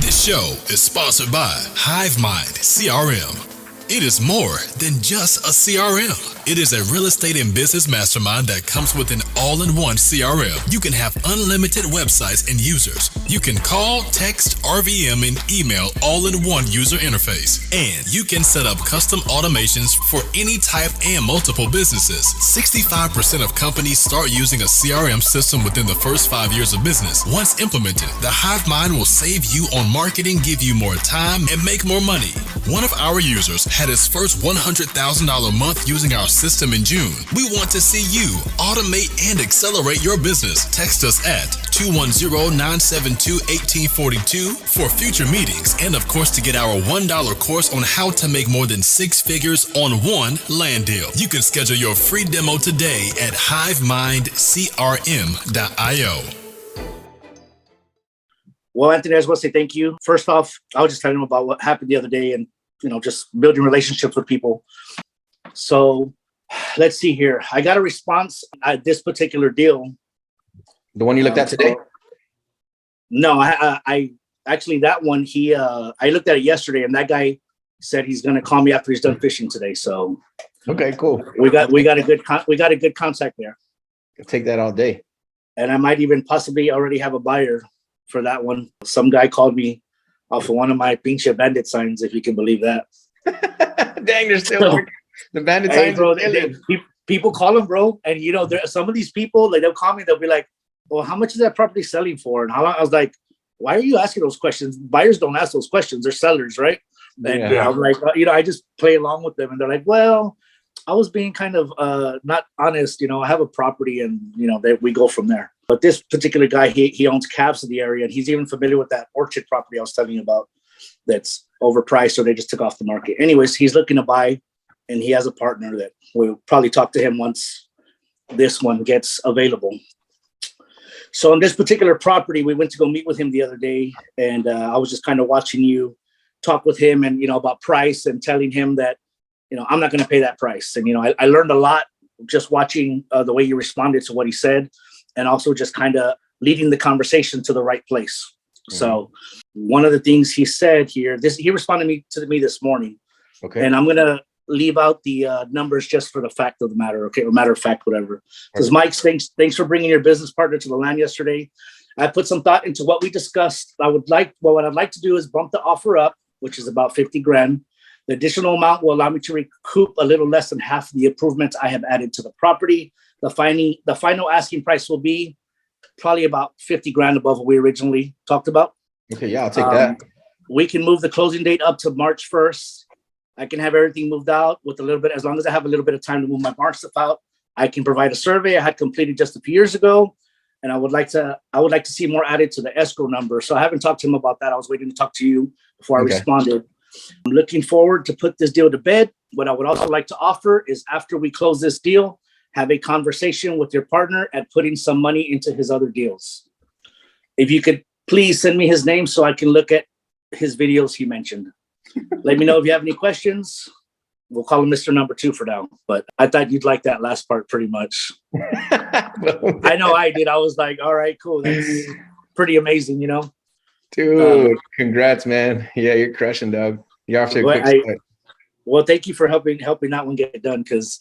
This show is sponsored by HiveMind CRM. It is more than just a CRM. It is a real estate and business mastermind that comes with an all-in-one CRM. You can have unlimited websites and users. You can call, text, RVM, and email all in one user interface. And you can set up custom automations for any type and multiple businesses. 65% of companies start using a CRM system within the first 5 years of business. Once implemented, the HiveMind will save you on marketing, give you more time, and make more money. One of our users had his first $100,000 month using our system in June. We want to see you automate and accelerate your business. Text us at 210-972-1842 for future meetings and, of course, to get our $1 course on how to make more than 6 figures on one land deal. You can schedule your free demo today at hivemindcrm.io. Well, Anthony, I just want to say thank you. First off, I was just telling him about what happened the other day and, just building relationships with people. So let's see here. I got a response at this particular deal. The one you looked at today? No, I actually, that one, I looked at it yesterday and that guy said he's going to call me after he's done fishing today. So okay, cool. We got a good contact there. I'll take that all day. And I might even possibly already have a buyer for that one. Some guy called me off of one of my pinche bandit signs, if you can believe that. Dang, they're still working. The bandit signs, bro. People call them, bro. And some of these people, like, they'll call me. They'll be like, "Well, how much is that property selling for?" And how long? I was like, "Why are you asking those questions? Buyers don't ask those questions. They're sellers, right?" And yeah. I'm like, I just play along with them. And they're like, "Well, I was being kind of not honest. I have a property, and we go from there." But this particular guy, he owns cabs in the area, and he's even familiar with that orchard property I was telling you about that's overpriced, so they just took off the market. Anyways, he's looking to buy, and he has a partner that we'll probably talk to him once this one gets available. So on this particular property, we went to go meet with him the other day, and I was just kind of watching you talk with him and, about price and telling him that, I'm not going to pay that price. And, I learned a lot just watching the way you responded to what he said, and also just kind of leading the conversation to the right place. Mm-hmm. So one of the things he said here, he responded to me this morning. Okay. And I'm going to leave out the numbers just for the fact of the matter. Okay. Or matter of fact, whatever. Because Mike, thanks for bringing your business partner to the land yesterday. I put some thought into what we discussed. What I'd like to do is bump the offer up, which is about 50 grand. The additional amount will allow me to recoup a little less than half of the improvements I have added to the property. The final asking price will be probably about 50 grand above what we originally talked about. Okay, yeah, I'll take that. We can move the closing date up to March 1st. I can have everything moved out with a little bit, as long as I have a little bit of time to move my barn stuff out. I can provide a survey I had completed just a few years ago, and I would like to see more added to the escrow number. So I haven't talked to him about that. I was waiting to talk to you before I responded. I'm looking forward to put this deal to bed. What I would also like to offer is, after we close this deal, have a conversation with your partner at putting some money into his other deals. If you could please send me his name so I can look at his videos he mentioned. Let me know if you have any questions. We'll call him Mr. Number 2 for now. But I thought you'd like that last part pretty much. I know I did. I was like, all right, cool. That's pretty amazing, Dude, congrats, man. Yeah, you're crushing, dog. You're off to a quick start. Well, thank you for helping that one get done, because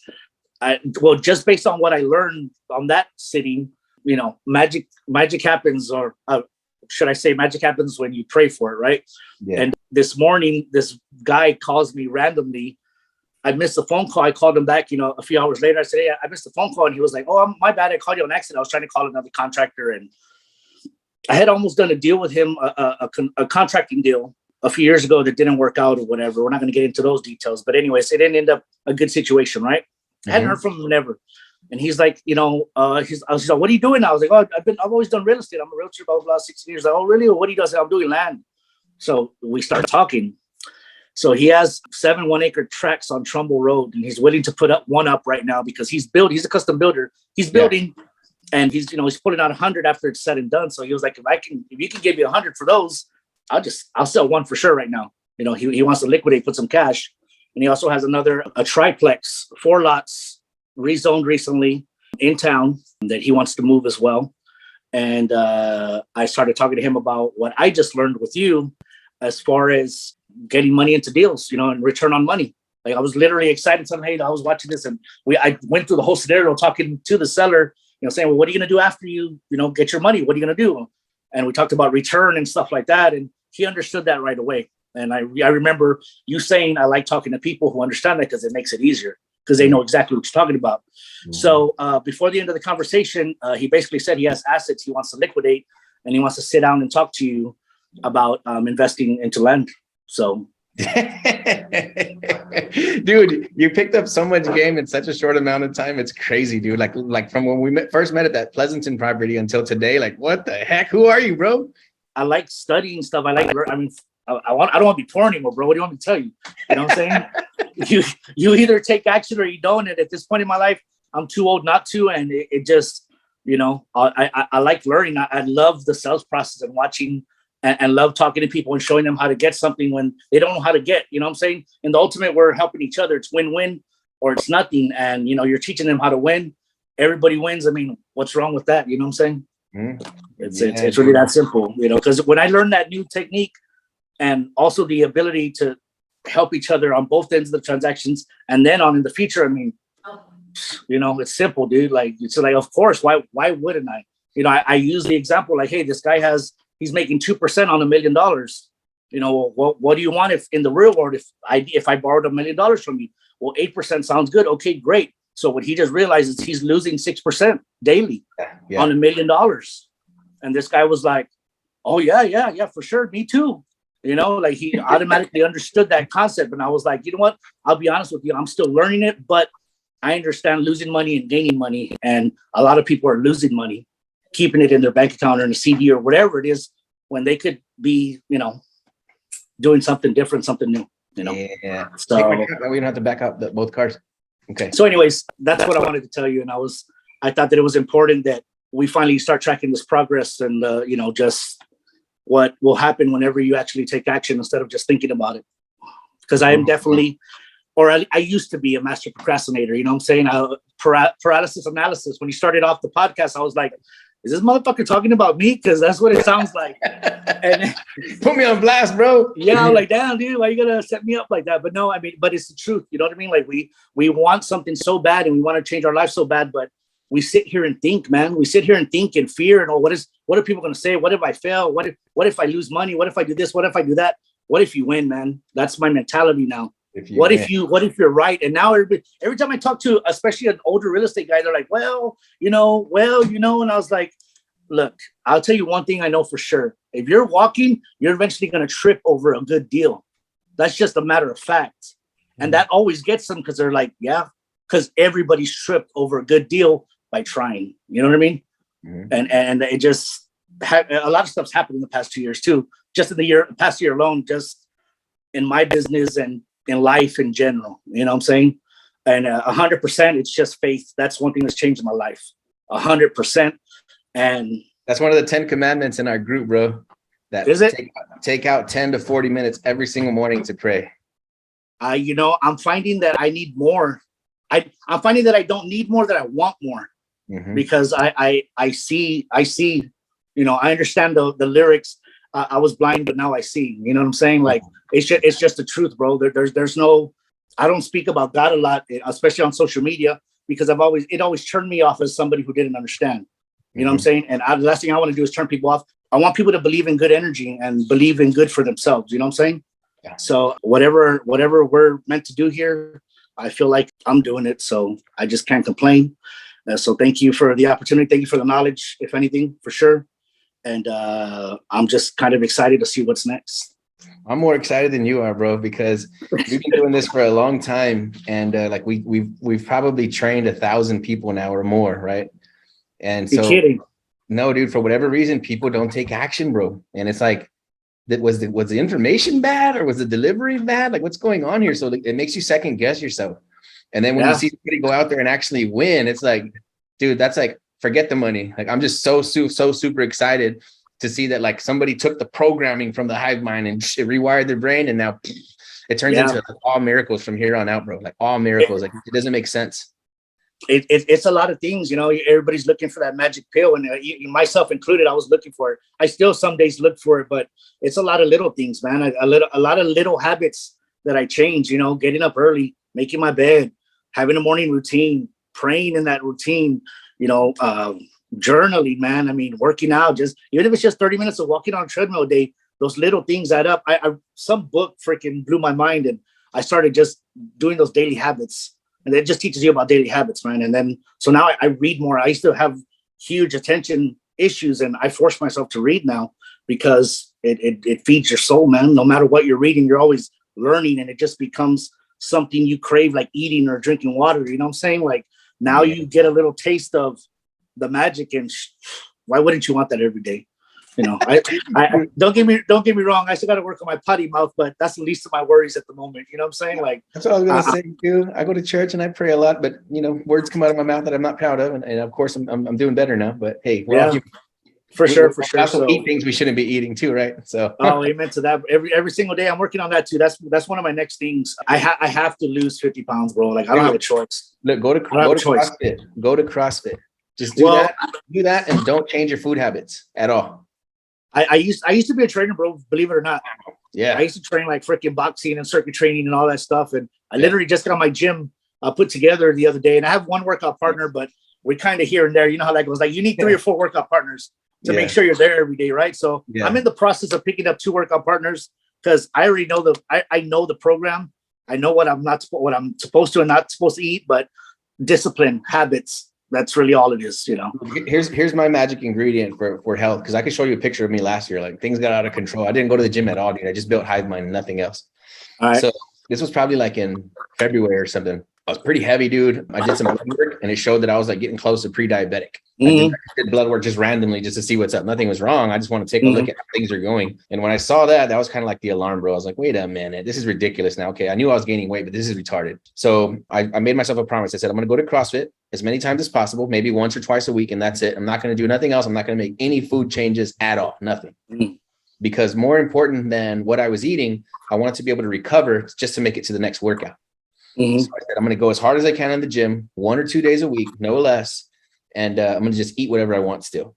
just based on what I learned on that sitting, magic happens, or should I say magic happens when you pray for it, right? Yeah. And this morning, this guy calls me randomly. I missed a phone call. I called him back, a few hours later. I said, "Hey, I missed a phone call." And he was like, "Oh, my bad. I called you on accident. I was trying to call another contractor." And I had almost done a deal with him, a contracting deal a few years ago that didn't work out or whatever. We're not going to get into those details. But anyways, it didn't end up a good situation, right? I hadn't heard from him ever. And he's like, I was like, "What are you doing now?" I was like, "Oh, I've always done real estate. I'm a realtor about the last 16 years. Like, "Oh, really? Well, what do you do?" I said, "I'm doing land." So we start talking. So he has 7 1-acre tracts on Trumbull Road, and he's willing to put one up right now because he's a custom builder. He's building, and he's pulling out 100 after it's said and done. So he was like, if you can give me 100 for those, I'll sell one for sure right now. He wants to liquidate, put some cash. And he also has a triplex, 4 lots, rezoned recently in town, that he wants to move as well. And I started talking to him about what I just learned with you, as far as getting money into deals, and return on money. Like I was literally excited. Hey, I was watching this, and I went through the whole scenario talking to the seller, saying, well, what are you going to do after you get your money? What are you going to do? And we talked about return and stuff like that. And he understood that right away. And I remember you saying, I like talking to people who understand that because it makes it easier because they know exactly what you're talking about. Mm-hmm. So before the end of the conversation, he basically said he has assets he wants to liquidate and he wants to sit down and talk to you about investing into land. So. Dude, you picked up so much game in such a short amount of time. It's crazy, dude. Like from when we first met at that Pleasanton property until today, like what the heck? Who are you, bro? I like studying stuff. I don't want to be poor anymore, bro. What do you want me to tell you? You know what I'm saying? you either take action or you don't. And at this point in my life, I'm too old not to. And it just, I like learning. I love the sales process and watching and love talking to people and showing them how to get something when they don't know how to get, you know what I'm saying? In the ultimate, we're helping each other. It's win-win or it's nothing. And, you're teaching them how to win. Everybody wins. I mean, what's wrong with that? You know what I'm saying? Mm-hmm. It's really that simple, because when I learned that new technique and also the ability to help each other on both ends of the transactions and then on in the future, I mean, it's simple, dude. Like, it's like, of course, why wouldn't I? I use the example like, hey, this guy he's making 2% on $1 million. What do you want if in the real world, if I borrowed $1 million from you? Well, 8% sounds good. Okay, great. So what he just realized is he's losing 6% daily on $1 million. And this guy was like, oh yeah, for sure. Me too. Like he automatically understood that concept. And I was like, you know what? I'll be honest with you. I'm still learning it, but I understand losing money and gaining money. And a lot of people are losing money, keeping it in their bank account or in a CD or whatever it is, when they could be, doing something different, something new, Yeah. So we don't have to back up both cars. Okay. So anyways, that's what I wanted to tell you. And I thought that it was important that we finally start tracking this progress and, just what will happen whenever you actually take action instead of just thinking about it. Because I am definitely, or I used to be a master procrastinator, you know what I'm saying? Paralysis analysis. When you started off the podcast, I was like, is this motherfucker talking about me? Because that's what it sounds like. And put me on blast, bro. Yeah, I'm like, damn, dude, why you gonna set me up like that? But no, I mean, but it's the truth. You know what I mean? Like we want something so bad and we want to change our life so bad, but we sit here and think, man. We sit here and think and fear and what are people gonna say? What if I fail? What if I lose money? What if I do this? What if I do that? What if you win, man? That's my mentality now. What if you're right? And now every time I talk to, especially an older real estate guy, they're like, well, and I was like, look, I'll tell you one thing I know for sure. If you're walking, you're eventually going to trip over a good deal. That's just a matter of fact. And that always gets them because they're like, yeah, because everybody's tripped over a good deal by trying. You know what I mean? Mm-hmm. And it just, a lot of stuff's happened in the past 2 years too. Just in the past year alone, just in my business and in life in general, you know what I'm saying? And 100%, it's just faith. That's one thing that's changed my life. 100%. And that's one of the 10 commandments in our group, bro. That is it? Take out 10 to 40 minutes every single morning to pray. I'm finding that I need more. I'm finding that I don't need more, that I want more. Mm-hmm. Because I see, I understand the lyrics. I was blind, but now I see. You know what I'm saying? Like it's just the truth, bro. There's no. I don't speak about God a lot, especially on social media, because it always turned me off as somebody who didn't understand. You know what I'm saying? And the last thing I want to do is turn people off. I want people to believe in good energy and believe in good for themselves. You know what I'm saying? Yeah. So whatever we're meant to do here, I feel like I'm doing it. So I just can't complain. So thank you for the opportunity. Thank you for the knowledge, if anything, for sure. And I'm just kind of excited to see what's next. I'm more excited than you are, bro, because we've been doing this for a long time, and like we've probably trained 1,000 people now or more, right? And so, you're kidding. No, dude, for whatever reason, people don't take action, bro. And it's like, was the information bad or was the delivery bad? Like, what's going on here? So it makes you second guess yourself. And then when you see somebody go out there and actually win, it's like, dude, that's like, forget the money. Like, I'm just so super excited to see that, like, somebody took the programming from the hive mind and it rewired their brain, and now it turns into all miracles from here on out, bro. Like all miracles. Like, it doesn't make sense. It's a lot of things, everybody's looking for that magic pill, and myself included, I was looking for it. I still some days look for it, but it's a lot of little things, man. A lot of little habits that I change, getting up early, making my bed, having a morning routine, praying in that routine, journaling, man. I mean, working out, just even if it's just 30 minutes of walking on a treadmill a day, those little things add up. Some book freaking blew my mind, and I started just doing those daily habits. And it just teaches you about daily habits, man. And then, so now I read more. I used to have huge attention issues, and I force myself to read now because it feeds your soul, man. No matter what you're reading, you're always learning, and it just becomes something you crave, like eating or drinking water. You know what I'm saying? Like now you get a little taste of the magic, and why wouldn't you want that every day? I don't get me wrong. I still got to work on my potty mouth, but that's the least of my worries at the moment. You know what I'm saying? Like that's what I was gonna say too. I go to church and I pray a lot, but words come out of my mouth that I'm not proud of, and of course I'm doing better now. But hey, for sure. Also eat things we shouldn't be eating too, right? So amen to that. Every single day I'm working on that too. That's one of my next things. I have to lose 50 pounds, bro. Like I don't have a choice. Look, go to CrossFit. Go to CrossFit. Just do that, and don't change your food habits at all. I used to be a trainer, bro. Believe it or not. Yeah. I used to train like freaking boxing and circuit training and all that stuff. And I literally just got my gym put together the other day. And I have one workout partner, but we kind of here and there. You know how that goes. Like you need 3 or 4 workout partners to make sure you're there every day, right? So I'm in the process of picking up 2 workout partners because I already know I know the program. I know what I'm supposed to and not supposed to eat, but discipline, habits. That's really all it is, Here's my magic ingredient for health, because I could show you a picture of me last year. Like things got out of control. I didn't go to the gym at all, dude. I just built hive mind, nothing else. All right. So this was probably like in February or something. I was pretty heavy, dude. I did some blood work, and it showed that I was like getting close to pre-diabetic. I did blood work just randomly just to see what's up. Nothing was wrong. I just want to take a look at how things are going. And when I saw that was kind of like the alarm, bro. I was like, wait a minute, this is ridiculous now. Okay, I knew I was gaining weight, but this is retarded. So I made myself a promise. I said, I'm going to go to CrossFit as many times as possible, maybe once or twice a week, and that's it. I'm not going to do nothing else. I'm not going to make any food changes at all. Nothing. Because more important than what I was eating, I wanted to be able to recover just to make it to the next workout. So I said, I'm going to go as hard as I can in the gym, 1 or 2 days a week, no less. And I'm going to just eat whatever I want still.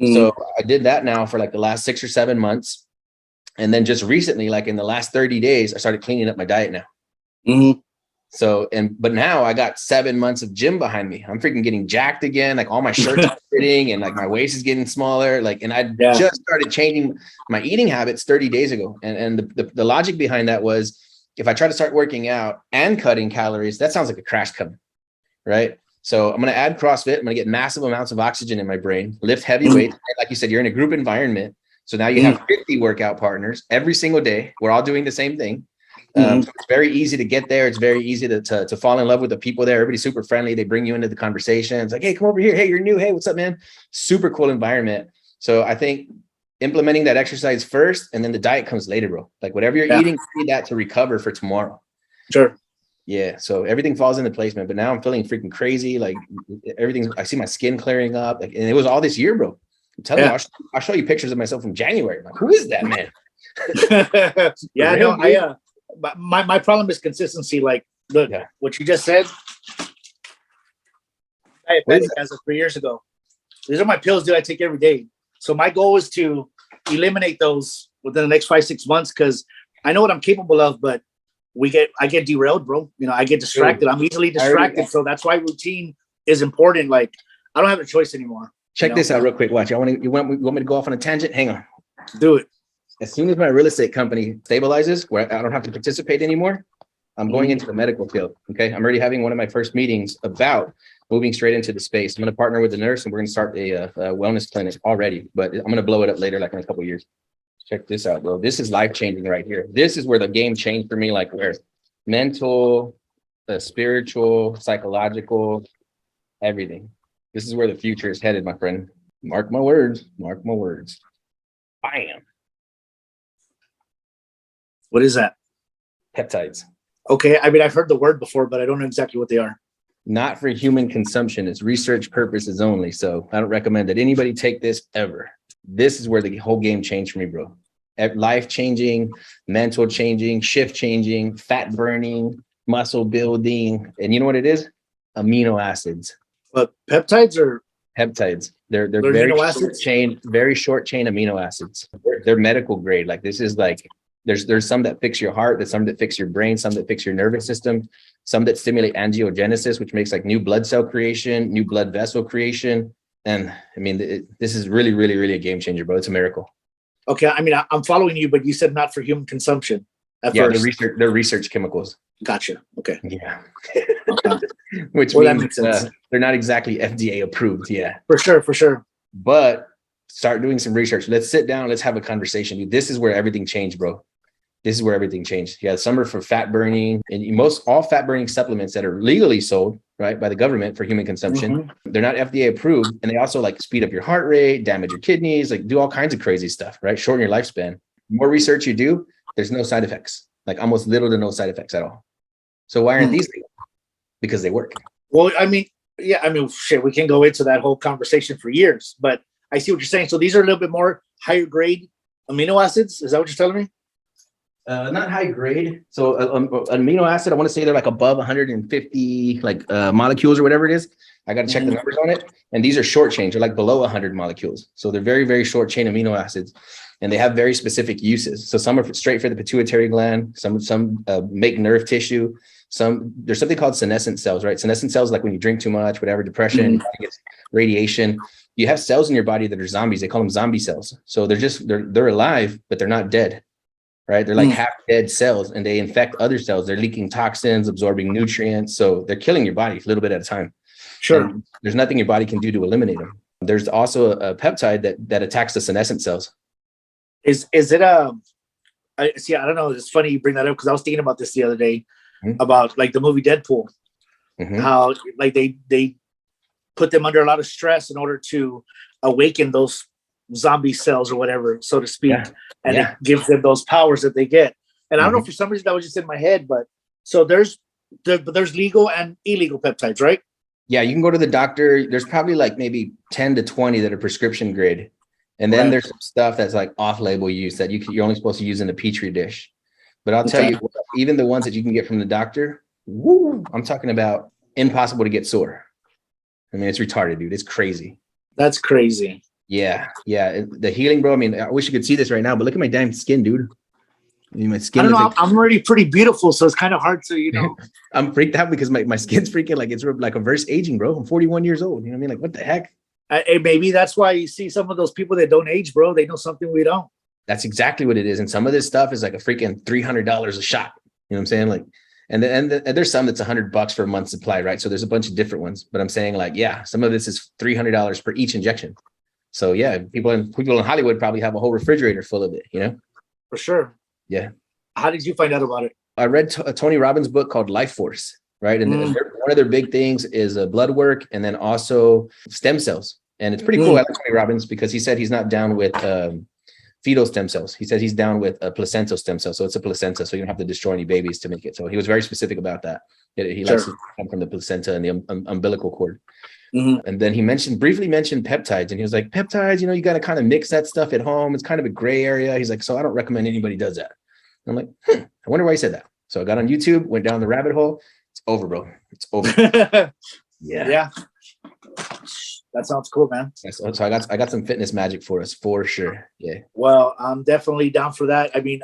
So I did that now for like the last 6 or 7 months. And then just recently, like in the last 30 days, I started cleaning up my diet now. So, but now I got 7 months of gym behind me. I'm freaking getting jacked again. Like all my shirts are fitting, and like my waist is getting smaller. Like, and I just started changing my eating habits 30 days ago. And the logic behind that was, if I try to start working out and cutting calories, that sounds like a crash coming, right? So I'm going to add CrossFit. I'm going to get massive amounts of oxygen in my brain, lift heavy weights. Like you said, you're in a group environment. So now you have 50 workout partners every single day. We're all doing the same thing. So it's very easy to get there. It's very easy to fall in love with the people there. Everybody's super friendly. They bring you into the conversation. It's like, hey, come over here. Hey, you're new. Hey, what's up, man? Super cool environment. So I think implementing that exercise first, and then the diet comes later, bro. Like whatever you're eating, you need that to recover for tomorrow. Sure. Yeah. So everything falls into place, man. But now I'm feeling freaking crazy. Like I see my skin clearing up. Like, and it was all this year, bro. I'm telling you, I'll show you pictures of myself from January. Like, who is that man? My problem is consistency. Like, look, what you just said, diabetic as of 3 years ago. These are my pills that I take every day. So my goal is to eliminate those within the next 5-6 months, because I know what I'm capable of, but I get derailed, bro. I get distracted. I'm easily distracted. So that's why routine is important. Like, I don't have a choice anymore. Check this out real quick. Watch. You want me to go off on a tangent? Hang on. Do it. As soon as my real estate company stabilizes, where I don't have to participate anymore, I'm going into the medical field. Okay. I'm already having one of my first meetings about moving straight into the space. I'm going to partner with the nurse, and we're going to start a wellness clinic already, but I'm going to blow it up later, like in a couple of years. Check this out, bro. This is life-changing right here. This is where the game changed for me, like where mental, spiritual, psychological, everything. This is where the future is headed, my friend. Mark my words. Mark my words. Bam. What is that? Peptides. Okay. I mean, I've heard the word before, but I don't know exactly what they are. Not for human consumption. It's research purposes only. So I don't recommend that anybody take this ever. This is where the whole game changed for me, bro. Life changing, mental changing, shift changing, fat burning, muscle building. And you know what it is? amino acids. But peptides are Peptides. They're they're very amino short acids. chain, very short chain amino acids. They're medical grade. Like this is like there's some that fix your heart, there's some that fix your brain, some that fix your nervous system, some that stimulate angiogenesis, which makes like new blood cell creation, new blood vessel creation. And I mean, this is really, really, really a game changer, bro. It's a miracle. Okay, I mean, I'm following you, but you said not for human consumption at Yeah, first. they're research chemicals. Gotcha. Okay. Yeah. Okay. Which Well, that means makes sense. they're not exactly FDA approved. Yeah. For sure, for sure. But start doing some research. Let's sit down. Let's have a conversation. Dude, this is where everything changed, bro. This is where everything changed. Yeah, some are for fat burning, and all fat burning supplements that are legally sold, right, by the government for human consumption, they're not FDA approved, and they also like speed up your heart rate, damage your kidneys, like do all kinds of crazy stuff, right? Shorten your lifespan. The more research you do, there's no side effects, like almost little to no side effects at all. So why aren't these legal? Because they work. Well, I mean, yeah, I mean, shit, we can go into that whole conversation for years, but I see what you're saying. So these are a little bit more higher grade amino acids. Is that what you're telling me? Not high grade. So amino acid, I want to say they're like above 150 like molecules or whatever it is. I got to check the numbers on it. And these are short chain. They're like below 100 molecules. So they're very, very short chain amino acids. And they have very specific uses. So some are straight for the pituitary gland. Some make nerve tissue. There's something called senescent cells, right? Senescent cells, like when you drink too much, whatever, depression, radiation. You have cells in your body that are zombies. They call them zombie cells. So they're alive, but they're not dead. Right? They're like half dead cells, and they infect other cells. They're leaking toxins, absorbing nutrients. So they're killing your body a little bit at a time. Sure. And there's nothing your body can do to eliminate them. There's also a peptide that attacks the senescent cells. Is it I don't know. It's funny you bring that up because I was thinking about this the other day about like the movie Deadpool, how like they put them under a lot of stress in order to awaken those zombie cells or whatever, so to speak, and it gives them those powers that they get. And I don't know, for some reason that was just in my head, but so there's legal and illegal peptides, right? Yeah, you can go to the doctor. There's probably like maybe 10 to 20 that are prescription grade. And then there's some stuff that's like off-label use that you're only supposed to use in a petri dish. But I'll tell you, even the ones that you can get from the doctor, I'm talking about impossible to get sore. I mean, it's retarded, dude. It's crazy. That's crazy. Yeah. The healing, bro. I mean, I wish you could see this right now, but look at my damn skin, dude. I mean, my skin. I don't know. I'm already pretty beautiful, so it's kind of hard to, I'm freaked out because my skin's freaking like it's like reverse aging, bro. I'm 41 years old. You know what I mean? Like, what the heck? Maybe that's why you see some of those people that don't age, bro. They know something we don't. That's exactly what it is. And some of this stuff is like a freaking $300 a shot. You know what I'm saying? Like, and there's some that's $100 for a month's supply, right? So there's a bunch of different ones. But I'm saying like, yeah, some of this is $300 per each injection. So yeah, people in Hollywood probably have a whole refrigerator full of it, you know? For sure. Yeah. How did you find out about it? I read Tony Robbins' book called Life Force, right? And one of their big things is blood work and then also stem cells. And it's pretty cool. I like Tony Robbins because he said he's not down with fetal stem cells. He says he's down with a placental stem cell. So it's a placenta. So you don't have to destroy any babies to make it. So he was very specific about that. He likes to come from the placenta and the umbilical cord. And then he briefly mentioned peptides, and he was like, peptides, you got to kind of mix that stuff at home. It's kind of a gray area. He's like, so I don't recommend anybody does that. And I'm like, I wonder why he said that. So I got on YouTube, went down the rabbit hole. It's over, bro. It's over. Yeah. That sounds cool, man. So I got some fitness magic for us for sure. Yeah. Well, I'm definitely down for that. I mean,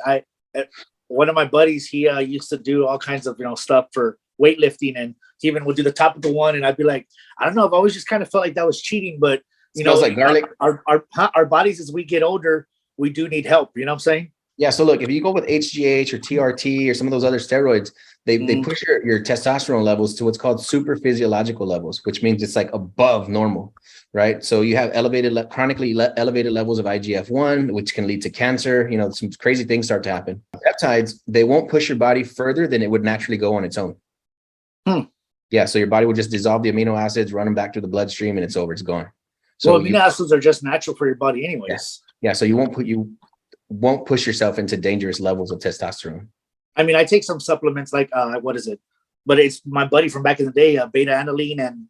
one of my buddies, he used to do all kinds of stuff for weightlifting, and he even would do the top of the one, and I'd be like, I don't know, I've always just kind of felt like that was cheating, but smells like garlic. Our bodies, as we get older, we do need help. You know what I'm saying? Yeah. So look, if you go with HGH or TRT or some of those other steroids, they push your testosterone levels to what's called super physiological levels, which means it's like above normal, right? So you have chronically elevated levels of IGF-1, which can lead to cancer. Some crazy things start to happen. Peptides, they won't push your body further than it would naturally go on its own. Yeah. So your body will just dissolve the amino acids, run them back through the bloodstream, and it's over. It's gone. So amino acids are just natural for your body anyways. Yes. Yeah. So you won't push yourself into dangerous levels of testosterone. I mean, I take some supplements like what is it? But it's my buddy from back in the day, beta alanine and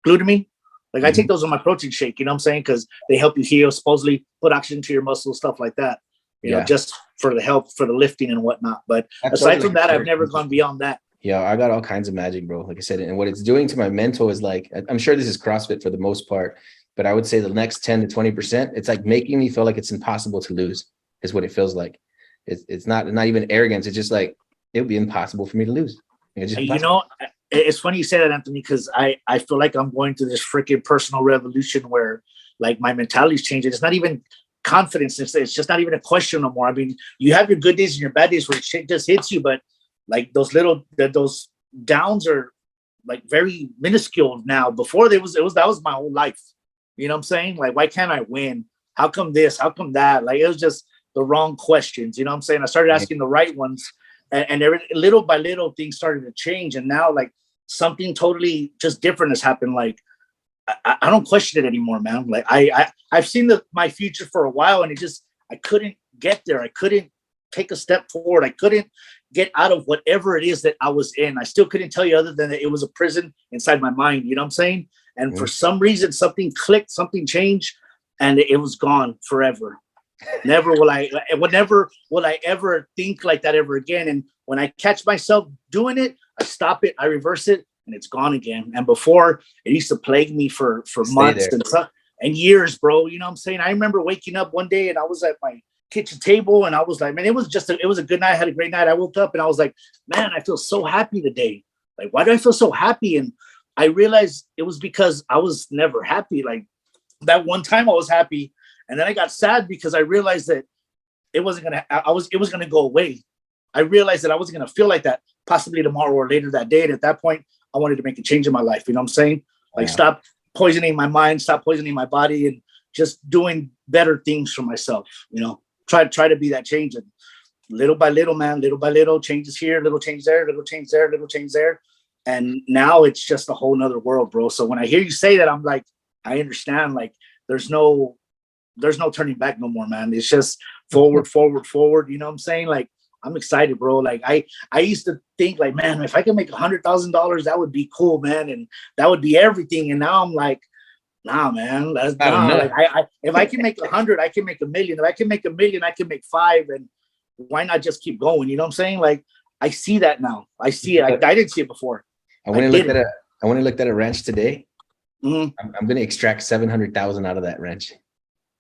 glutamine. Like I take those in my protein shake. You know what I'm saying? Because they help you heal, supposedly put oxygen to your muscles, stuff like that. You know, just for the help for the lifting and whatnot. But aside from that, I've never gone beyond that. Yeah, I got all kinds of magic, bro. Like I said, and what it's doing to my mental is like, I'm sure this is CrossFit for the most part, but I would say the next 10 to 20%, it's like making me feel like it's impossible to lose, is what it feels like. It's not even arrogance. It's just like, it would be impossible for me to lose. It's just You impossible. know, it's funny you say that, Anthony, because I feel like I'm going through this freaking personal revolution where like my mentality's changing. It's not even confidence. It's just not even a question no more. I mean, you have your good days and your bad days where shit just hits you, but like those downs are like very minuscule now. Before that was my whole life. You know what I'm saying? Like, why can't I win? How come this? How come that? Like, it was just the wrong questions. You know what I'm saying? I started asking the right ones, and little by little things started to change. And now like something totally just different has happened. Like I don't question it anymore, man. Like I've seen my future for a while, and I couldn't get there. I couldn't take a step forward. I couldn't get out of whatever it is that I was in. I still couldn't tell you other than that it was a prison inside my mind. You know what I'm saying? And for some reason, something clicked, something changed, and it was gone forever. Never will I ever think like that ever again. And when I catch myself doing it, I stop it, I reverse it, and it's gone again. And before, it used to plague me for months and years, bro. You know what I'm saying? I remember waking up one day and I was at my kitchen table and I was like, man, it was a good night. I had a great night. I woke up and I was like, man, I feel so happy today. Like, why do I feel so happy? And I realized it was because I was never happy. Like that one time I was happy, and then I got sad because I realized that it was gonna go away. I realized that I wasn't gonna feel like that possibly tomorrow or later that day. And at that point, I wanted to make a change in my life. You know what I'm saying? Like, stop poisoning my mind, stop poisoning my body, and just doing better things for myself. You know, try to be that change. And little by little, man, little by little, changes here, little change there, little change there, little change there. And now it's just a whole nother world, bro. So when I hear you say that, I'm like, I understand. Like, there's no turning back no more, man. It's just forward, forward, forward. You know what I'm saying? Like, I'm excited, bro. Like I used to think like, man, if I could make $100,000, that would be cool, man. And that would be everything. And now I'm like, nah, man, that's nah. Like if I can make 100, I can make 1,000,000. If I can make 1,000,000, I can make 5. And why not just keep going? You know what I'm saying? Like, I see that now. I see it. I didn't see it before. I went and looked at a ranch today. I'm going to extract 700,000 out of that ranch.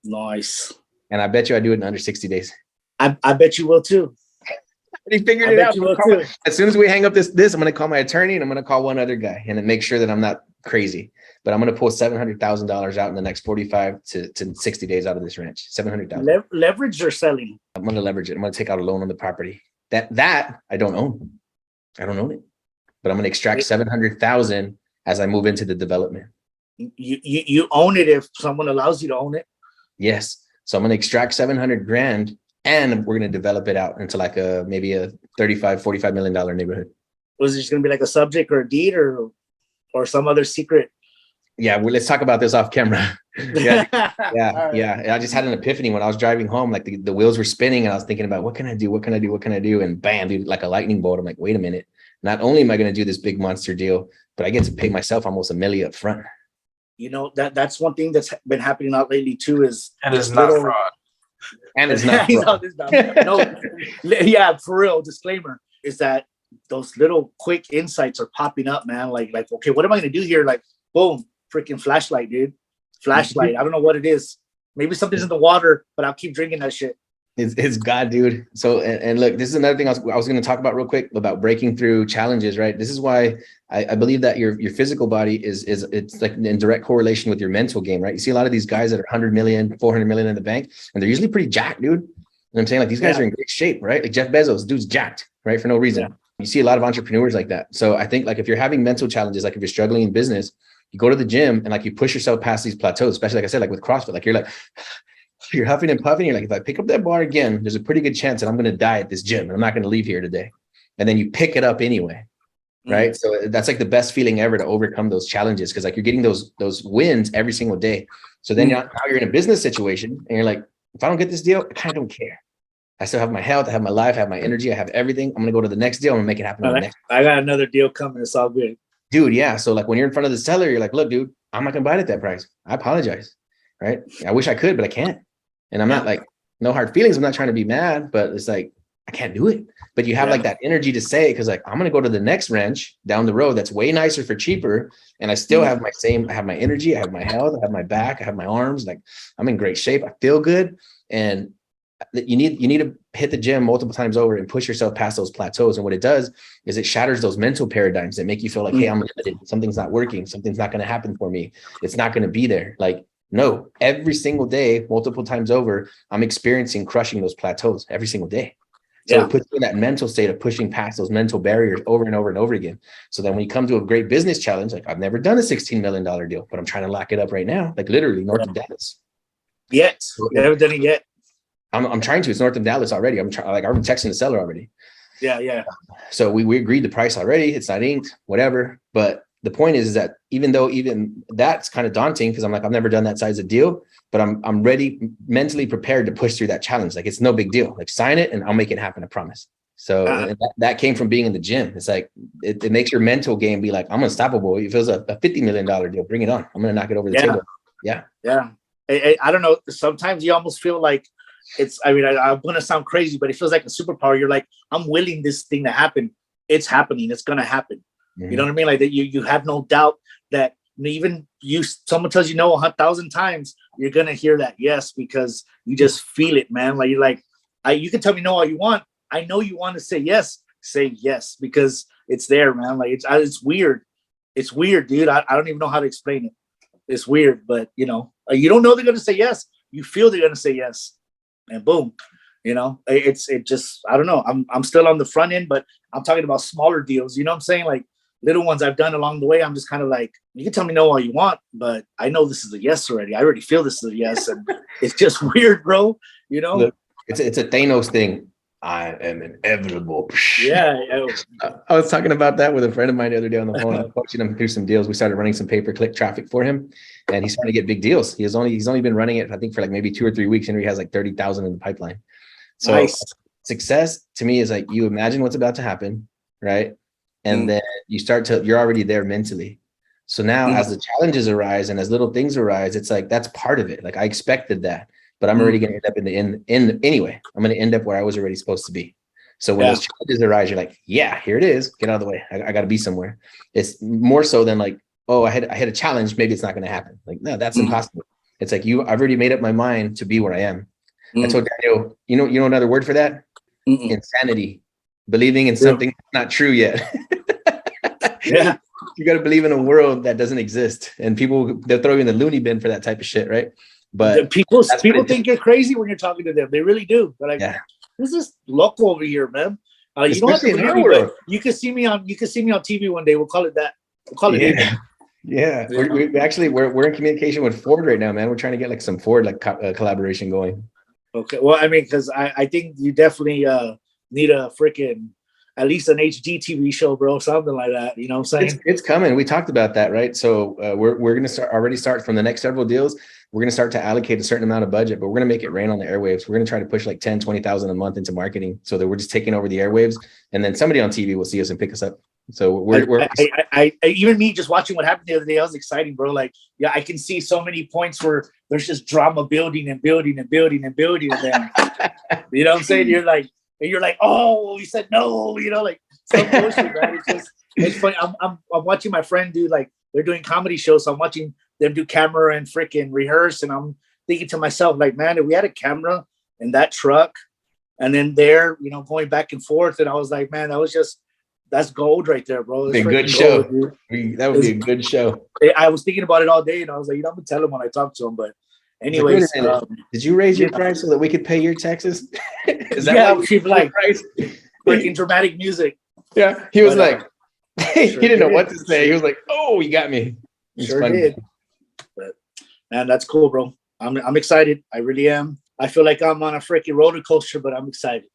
Nice. And I bet you I do it in under 60 days. I bet you will too. He figured it out. As soon as we hang up this, I'm going to call my attorney and I'm going to call one other guy and then make sure that I'm not crazy. But I'm going to pull $700,000 out in the next 45 to 60 days out of this ranch. 700,000. Leverage or selling? I'm going to leverage it. I'm going to take out a loan on the property. That I don't own. I don't own it. But I'm going to extract 700,000 as I move into the development. You own it if someone allows you to own it. Yes. So I'm going to extract 700 grand and we're going to develop it out into like maybe a $35-45 million neighborhood. Was it just going to be like a subject or a deed or some other secret? Yeah. Well, let's talk about this off camera. Yeah. I just had an epiphany when I was driving home, like the wheels were spinning and I was thinking about what can I do? And bam, dude, like a lightning bolt. I'm like, wait a minute. Not only am I going to do this big monster deal, but I get to pay myself almost $1 million up front. You know, that's one thing that's been happening out lately too is it's not fraud. And it's not fraud. No, yeah, for real. Disclaimer is that those little quick insights are popping up, man. Like, okay, what am I going to do here? Like, boom, freaking flashlight, dude. Flashlight. I don't know what it is. Maybe something's in the water, but I'll keep drinking that shit. It's God, dude. So, and look, this is another thing I was going to talk about real quick about breaking through challenges, right? This is why I believe that your physical body is it's like in direct correlation with your mental game, right? You see a lot of these guys that are 100 million, 400 million in the bank, and they're usually pretty jacked, dude. You know what I'm saying? Like these guys are in great shape, right? Like Jeff Bezos, dude's jacked, right? For no reason. Yeah. You see a lot of entrepreneurs like that. So I think like if you're having mental challenges, like if you're struggling in business, you go to the gym and like you push yourself past these plateaus, especially like I said, like with CrossFit, like you're huffing and puffing. You're like, if I pick up that bar again, there's a pretty good chance that I'm going to die at this gym and I'm not going to leave here today. And then you pick it up anyway. Right. So that's like the best feeling ever to overcome those challenges. Cause like you're getting those wins every single day. So then now you're in a business situation and you're like, if I don't get this deal, I kind of don't care. I still have my health. I have my life. I have my energy. I have everything. I'm going to go to the next deal and make it happen. I got another deal coming. It's all good. Dude. Yeah. So like when you're in front of the seller, you're like, look, dude, I'm not going to buy it at that price. I apologize. Right. I wish I could, but I can't. And I'm not like, no hard feelings. I'm not trying to be mad, but it's like, I can't do it. But you have like that energy to say it, because like I'm gonna go to the next ranch down the road that's way nicer for cheaper, and I still have I have my energy, I have my health, I have my back, I have my arms, like I'm in great shape, I feel good. And you need to hit the gym multiple times over and push yourself past those plateaus. And what it does is it shatters those mental paradigms that make you feel like, hey, I'm limited, something's not working, something's not going to happen for me, it's not going to be there. Like, no, every single day, multiple times over, I'm experiencing crushing those plateaus every single day. So it puts you in that mental state of pushing past those mental barriers over and over and over again. So then when you come to a great business challenge, like I've never done a $16 million deal, but I'm trying to lock it up right now, like literally north of Dallas. Yet. You haven't done it yet. I'm trying to. It's north of Dallas already. I'm already texting the seller already. Yeah. So we agreed the price already. It's not inked, whatever. But the point is that even that's kind of daunting, because I'm like, I've never done that size of deal, but I'm ready, mentally prepared to push through that challenge. Like, it's no big deal. Like, sign it and I'll make it happen. I promise. So and that came from being in the gym. It's like, it makes your mental game be like, I'm unstoppable. If it was a $50 million deal, bring it on. I'm going to knock it over the table. Yeah. I don't know. Sometimes you almost feel like I'm going to sound crazy, but it feels like a superpower. You're like, I'm willing this thing to happen. It's happening. It's going to happen. You know what I mean? Like that you have no doubt that even someone tells you no 1,000 times, you're going to hear that yes, because you just feel it, man. Like, you're like, you can tell me no all you want. I know you want to say yes, because it's there, man. Like, it's weird. It's weird, dude. I don't even know how to explain it. It's weird, but you don't know they're going to say yes. You feel they're going to say yes, and boom, it just, I don't know. I'm still on the front end, but I'm talking about smaller deals. You know what I'm saying? Like, little ones I've done along the way. I'm just kind of like, you can tell me no all you want, but I know this is a yes already. I already feel this is a yes. And it's just weird, bro. Look, it's a Thanos thing. I am inevitable. Yeah. I was talking about that with a friend of mine the other day on the phone. I was coaching him through some deals. We started running some pay-per-click traffic for him, and he's starting to get big deals. He's only been running it, I think, for like maybe 2 or 3 weeks, and he has like 30,000 in the pipeline. So nice. Success to me is like, you imagine what's about to happen, right? And then you're already there mentally. So now as the challenges arise and as little things arise, it's like, that's part of it. Like, I expected that, but I'm already going to end up in the end anyway. I'm going to end up where I was already supposed to be. So when those challenges arise, you're like, yeah, here it is. Get out of the way. I got to be somewhere. It's more so than like, oh, I had a challenge. Maybe it's not going to happen. Like, no, that's impossible. It's like, I've already made up my mind to be where I am. I told Daniel, you know another word for that? Insanity. Believing in something that's not true yet. Yeah. You got to believe in a world that doesn't exist, and they'll throw you in the loony bin for that type of shit, right? But people think you're crazy when you're talking to them. They really do. They're like, this is loco over here, man. You don't have to believe me, but you can see me on TV one day. We'll call it that. We'll call it it. Yeah. We're in communication with Ford right now, man. We're trying to get like some Ford collaboration going. Okay. Well, I mean, because I think you definitely need a freaking at least an HD TV show, bro, something like that. You know what I'm saying? It's coming. We talked about that, right? So we're going to start from the next several deals. We're going to start to allocate a certain amount of budget, but we're going to make it rain on the airwaves. We're going to try to push like 10, 20,000 a month into marketing, so that we're just taking over the airwaves, and then somebody on TV will see us and pick us up. So we're even me just watching what happened the other day, I was exciting, bro. Like, yeah, I can see so many points where there's just drama building and building and building and building. And then, you know what I'm saying? You're like, oh, he said no, like some bullshit, right? It's funny. I'm watching my friend do, like, they're doing comedy shows. So I'm watching them do camera and freaking rehearse. And I'm thinking to myself, like, man, if we had a camera in that truck and then they're, going back and forth. And I was like, man, that's gold right there, bro. That's a good show. That would be a good show. I was thinking about it all day, and I was like, I'm gonna tell him when I talk to him. But anyways, did you raise your price so that we could pay your taxes? Is that why people like freaking dramatic music? Yeah, he was he didn't know what to say. He was like, "Oh, you got me." Sure did. But man, that's cool, bro. I'm excited. I really am. I feel like I'm on a freaking roller coaster, but I'm excited.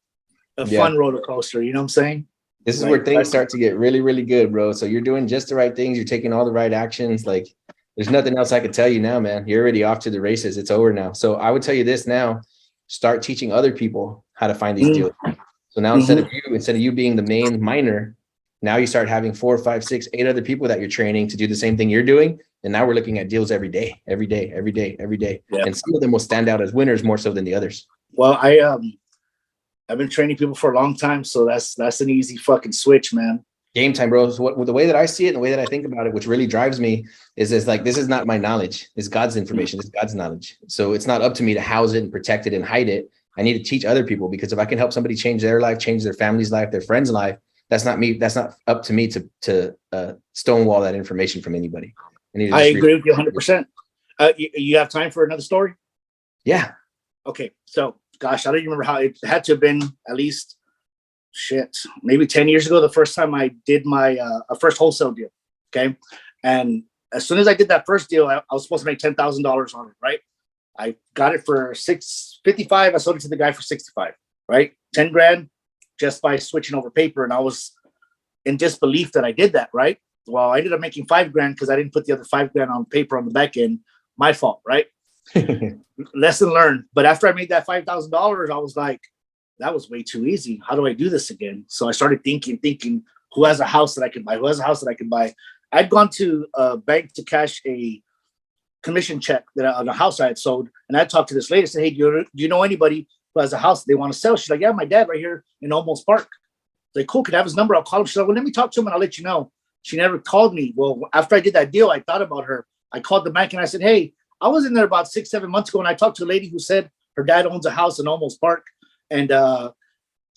Fun roller coaster. You know what I'm saying? This is where things start to get really, really good, bro. So you're doing just the right things. You're taking all the right actions. Like, there's nothing else I could tell you now, man. You're already off to the races. It's over now. So I would tell you this now: start teaching other people how to find these deals. So now instead of you being the main miner, now you start having 4, 5, 6, 8 other people that you're training to do the same thing you're doing. And now we're looking at deals every day. Yeah. And some of them will stand out as winners more so than the others. Well, I've been training people for a long time, so that's an easy fucking switch, man. Game time, bro. So the way that I see it and the way that I think about it, which really drives me, is like, this is not my knowledge. It's God's information. It's God's knowledge. So it's not up to me to house it and protect it and hide it. I need to teach other people, because if I can help somebody change their life, change their family's life, their friend's life, that's not me. That's not up to me to stonewall that information from anybody. I agree with you 100%. You have time for another story? Yeah. Okay. So, gosh, I don't even remember how it had to have been at least maybe 10 years ago, the first time I did my first wholesale deal. Okay. And as soon as I did that first deal, I was supposed to make $10,000 on it, right? I got it for $655. I sold it to the guy for $65, right? 10 grand just by switching over paper. And I was in disbelief that I did that, right? Well, I ended up making $5 grand because I didn't put the other $5 grand on paper on the back end. My fault, right? Lesson learned. But after I made that $5,000, I was like, that was way too easy. How do I do this again? So I started thinking, who has a house that I can buy? Who has a house that I can buy? I'd gone to a bank to cash a commission check on a house I had sold. And I talked to this lady and said, hey, do you know anybody who has a house they want to sell? She's like, yeah, my dad right here in Olmos Park. Like, cool, could I have his number? I'll call him. She's like, well, let me talk to him and I'll let you know. She never called me. Well, after I did that deal, I thought about her. I called the bank and I said, hey, I was in there about 6-7 months ago and I talked to a lady who said her dad owns a house in Olmos Park. And I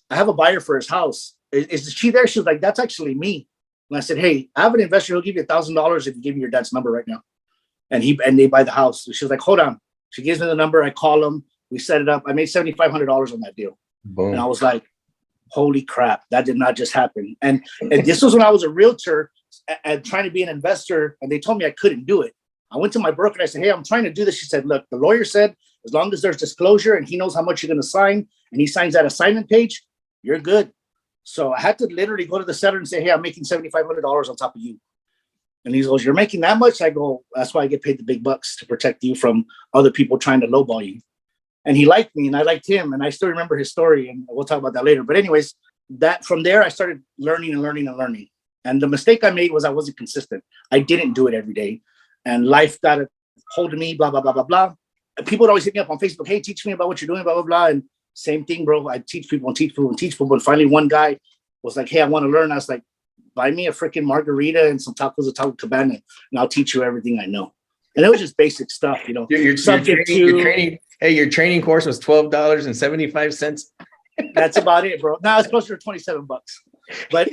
have a buyer for his house. Is she there? She was like, that's actually me. And I said, hey, I have an investor. He'll give you $1,000 if you give me your dad's number right now. And they buy the house. She was like, hold on. She gives me the number. I call him. We set it up. I made $7,500 on that deal. Boom. And I was like, holy crap, that did not just happen. And this was when I was a realtor and trying to be an investor. And they told me I couldn't do it. I went to my broker and I said, hey, I'm trying to do this. She said, look, the lawyer said, as long as there's disclosure and he knows how much you're going to sign and he signs that assignment page, you're good. So I had to literally go to the seller and say, hey, I'm making $7,500 on top of you. And he goes, you're making that much? I go, that's why I get paid the big bucks, to protect you from other people trying to lowball you. And he liked me and I liked him. And I still remember his story and we'll talk about that later. But anyways, that from there, I started learning. And the mistake I made was I wasn't consistent. I didn't do it every day. And life got a hold of me, blah, blah, blah, blah, blah. And people would always hit me up on Facebook. Hey, teach me about what you're doing, blah, blah, blah. And same thing, bro. I teach people. But finally one guy was like, hey, I want to learn. I was like, buy me a freaking margarita and some tacos at Taco Cabana, and I'll teach you everything I know. And it was just basic stuff, you know. Your training course was $12.75. That's about it, bro. Now it's closer to $27. But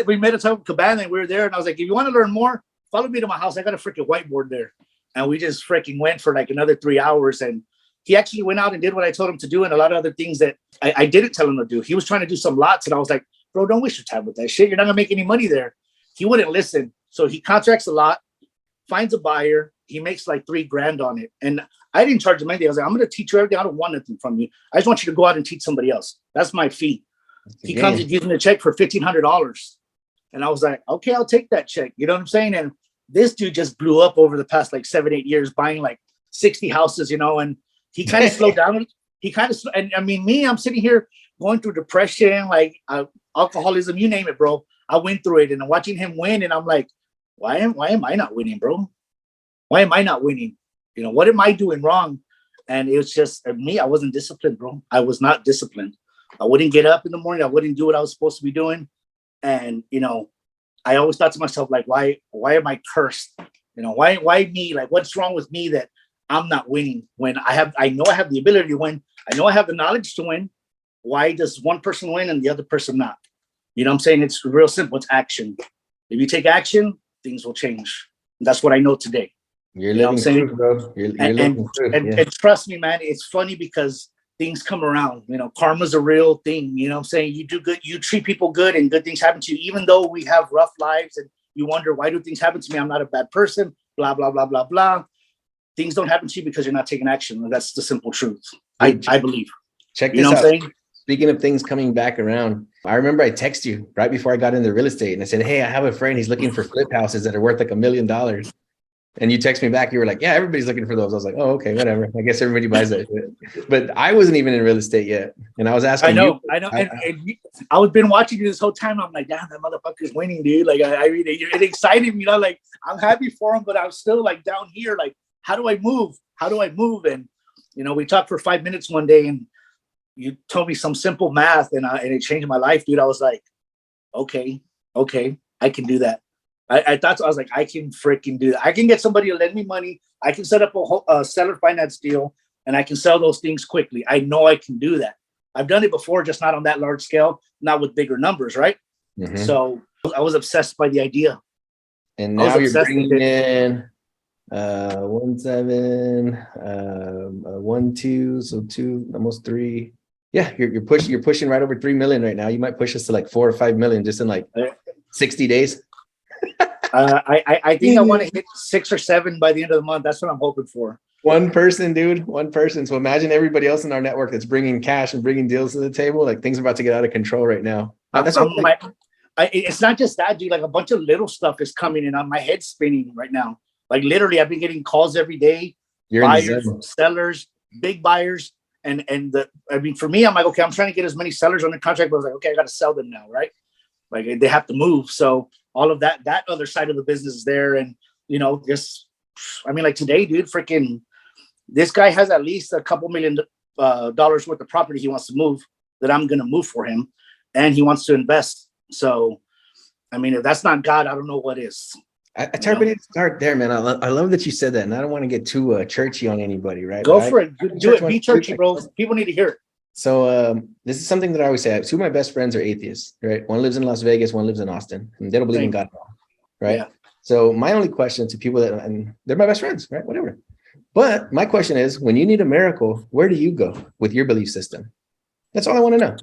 we met at Taco Cabana and we were there, and I was like, if you want to learn more, follow me to my house. I got a freaking whiteboard there. And we just freaking went for like another 3 hours. And he actually went out and did what I told him to do, and a lot of other things that I didn't tell him to do. He was trying to do some lots, and I was like, bro, don't waste your time with that shit. You're not gonna make any money there. He wouldn't listen. So he contracts a lot, finds a buyer. He makes like $3 grand on it. And I didn't charge him anything. I was like, I'm gonna teach you everything. I don't want nothing from you. I just want you to go out and teach somebody else. That's my fee. He comes and gives me a check for $1,500. And I was like, okay, I'll take that check. You know what I'm saying? And this dude just blew up over the past like 7-8 years, buying like 60 houses, you know, and he kind of slowed down. And I mean, I'm sitting here going through depression, like alcoholism, you name it, bro. I went through it, and I'm watching him win, and I'm like, why am I not winning, bro? Why am I not winning? You know, what am I doing wrong? And it was just me. I wasn't disciplined, bro. I was not disciplined. I wouldn't get up in the morning. I wouldn't do what I was supposed to be doing. And, you know, I always thought to myself, like, why am I cursed? You know, why me? Like, what's wrong with me that I'm not winning when I know I have the ability to win. I know I have the knowledge to win. Why does one person win and the other person not? You know what I'm saying? It's real simple. It's action. If you take action, things will change. And that's what I know today. You're living proof, bro. You're living proof. And trust me, man, it's funny because things come around. You know, karma's a real thing. You know what I'm saying? You do good, you treat people good, and good things happen to you, even though we have rough lives and you wonder, why do things happen to me? I'm not a bad person, blah, blah, blah, blah, blah. Things don't happen to you because you're not taking action. And that's the simple truth. I believe. Check this out. Speaking of things coming back around, I remember I texted you right before I got into real estate, and I said, hey, I have a friend. He's looking for flip houses that are worth like $1 million. And you text me back. You were like, yeah, everybody's looking for those. I was like, oh, okay, whatever. I guess everybody buys that shit. But I wasn't even in real estate yet. And I was asking I know. And I was been watching you this whole time. I'm like, damn, that motherfucker's winning, dude. Like, it excited me, you know, like, I'm happy for him, but I'm still like down here. Like, how do I move? And, you know, we talked for 5 minutes one day, and you told me some simple math and it changed my life, dude. I was like, okay, I can do that. I thought so. I was like, I can freaking do that. I can get somebody to lend me money. I can set up a seller finance deal, and I can sell those things quickly. I know I can do that. I've done it before, just not on that large scale, not with bigger numbers, right? Mm-hmm. So I was obsessed by the idea. And now you're bringing in 1.7, 1.2, so 2, almost 3. Yeah, you're pushing right over 3 million right now. You might push us to like 4 or 5 million just in like 60 days. I think I want to hit 6 or 7 by the end of the month. That's what I'm hoping for. One person, dude. One person. So imagine everybody else in our network that's bringing cash and bringing deals to the table. Like things are about to get out of control right now. It's not just that, dude. Like a bunch of little stuff is coming in. On my head spinning right now. Like literally, I've been getting calls every day. You're buyers, sellers, big buyers, and for me, I'm like, okay, I'm trying to get as many sellers on the contract, but I was like, okay, I got to sell them now, right? Like they have to move. So all of that other side of the business is there, and just, I mean, like today, dude, freaking, this guy has at least a couple $1 million worth of property he wants to move that I'm gonna move for him, and he wants to invest. So, I mean, if that's not God, I don't know what is. I try to start there, man. I love that you said that, and I don't want to get too churchy on anybody, right? Go for it. Do it. Be churchy, bro. People need to hear it. So this is something that I always say. 2 of my best friends are atheists, right? One lives in Las Vegas, one lives in Austin, and they don't believe in God at all, right? Yeah. So my only question to people and they're my best friends, right? Whatever. But my question is, when you need a miracle, where do you go with your belief system? That's all I want to know.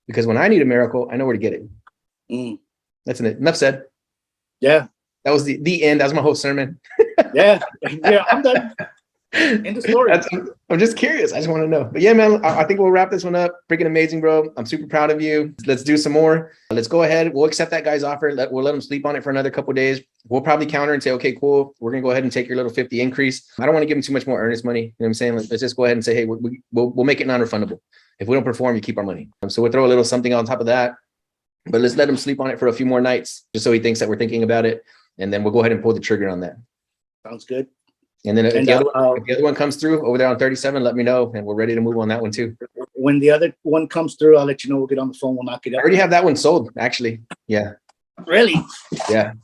Because when I need a miracle, I know where to get it. That's enough said. Yeah. That was the end. That was my whole sermon. Yeah, I'm done. End of story. I'm just curious. I just want to know. But yeah, man, I think we'll wrap this one up. Freaking amazing, bro. I'm super proud of you. Let's do some more. Let's go ahead. We'll accept that guy's offer. We'll let him sleep on it for another couple of days. We'll probably counter and say, okay, cool. We're going to go ahead and take your little 50 increase. I don't want to give him too much more earnest money. You know what I'm saying? Let's just go ahead and say, hey, we'll make it non-refundable. If we don't perform, you keep our money. So we'll throw a little something on top of that. But let's let him sleep on it for a few more nights, just so he thinks that we're thinking about it. And then we'll go ahead and pull the trigger on that. Sounds good. And then if the other one comes through over there on 37, let me know, and we're ready to move on that one too. When the other one comes through, I'll let you know. We'll get on the phone. We'll knock it out. I already have that one sold, actually. Yeah. Really? Yeah.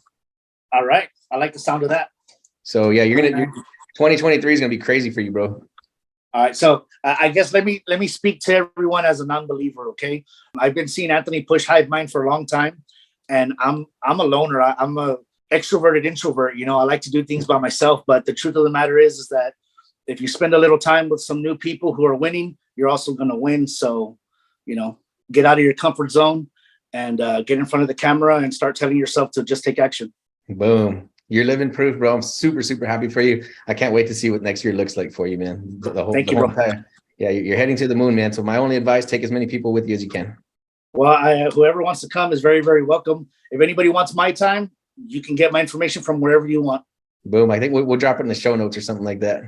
All right. I like the sound of that. So yeah, your 2023 is gonna be crazy for you, bro. All right. So I guess let me speak to everyone as a non-believer. Okay. I've been seeing Anthony push Hive Mind for a long time, and I'm a loner. I'm a extroverted introvert. I like to do things by myself, but the truth of the matter is that if you spend a little time with some new people who are winning, you're also going to win. So, get out of your comfort zone and get in front of the camera and start telling yourself to just take action. Boom. You're living proof, bro. I'm super, super happy for you. I can't wait to see what next year looks like for you, man. Thank you, bro. Yeah, you're heading to the moon, man. So my only advice, take as many people with you as you can. Well, whoever wants to come is very, very welcome. If anybody wants my time, you can get my information from wherever you want. Boom. I think we'll drop it in the show notes or something like that.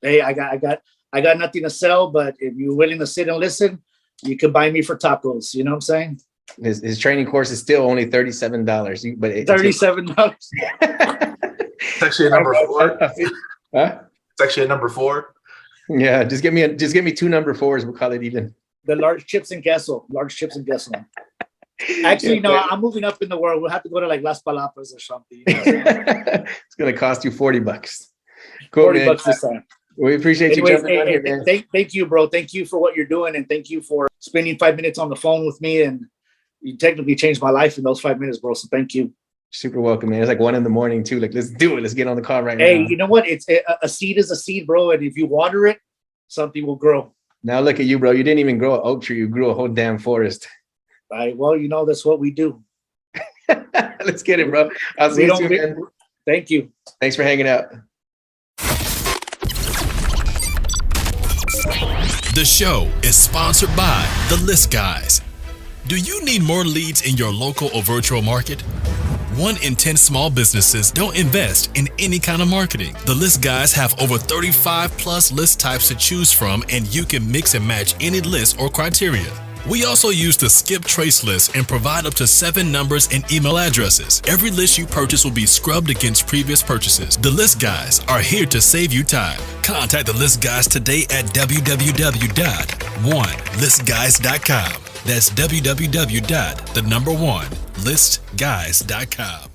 Hey, I got nothing to sell, but if you're willing to sit and listen, you can buy me for tacos. You know what I'm saying? His training course is still only $37, but $37. It's actually a number 4. Huh? It's actually a number 4. Yeah, just give me 2 number 4s. We'll call it even. The large chips and queso. Actually, no, I'm moving up in the world. We'll have to go to like Las Palapas or something. It's gonna cost you $40. Cool, $40 this time. We appreciate you jumping on here, man. Thank you, bro. Thank you for what you're doing, and thank you for spending 5 minutes on the phone with me. And you technically changed my life in those 5 minutes, bro. So thank you. Super welcome, man. It's like 1 a.m. too. Like, let's do it. Let's get on the call right now. Hey, you know what? It's a seed is a seed, bro. And if you water it, something will grow. Now look at you, bro. You didn't even grow an oak tree. You grew a whole damn forest. Right. Well, that's what we do. Let's get it, bro. I'll see you soon, man. Thank you. Thanks for hanging out. The show is sponsored by The List Guys. Do you need more leads in your local or virtual market? 1 in 10 small businesses don't invest in any kind of marketing. The List Guys have over 35 plus list types to choose from, and you can mix and match any list or criteria. We also use the skip trace list and provide up to 7 numbers and email addresses. Every list you purchase will be scrubbed against previous purchases. The List Guys are here to save you time. Contact the List Guys today at www.onelistguys.com. That's www.1listguys.com.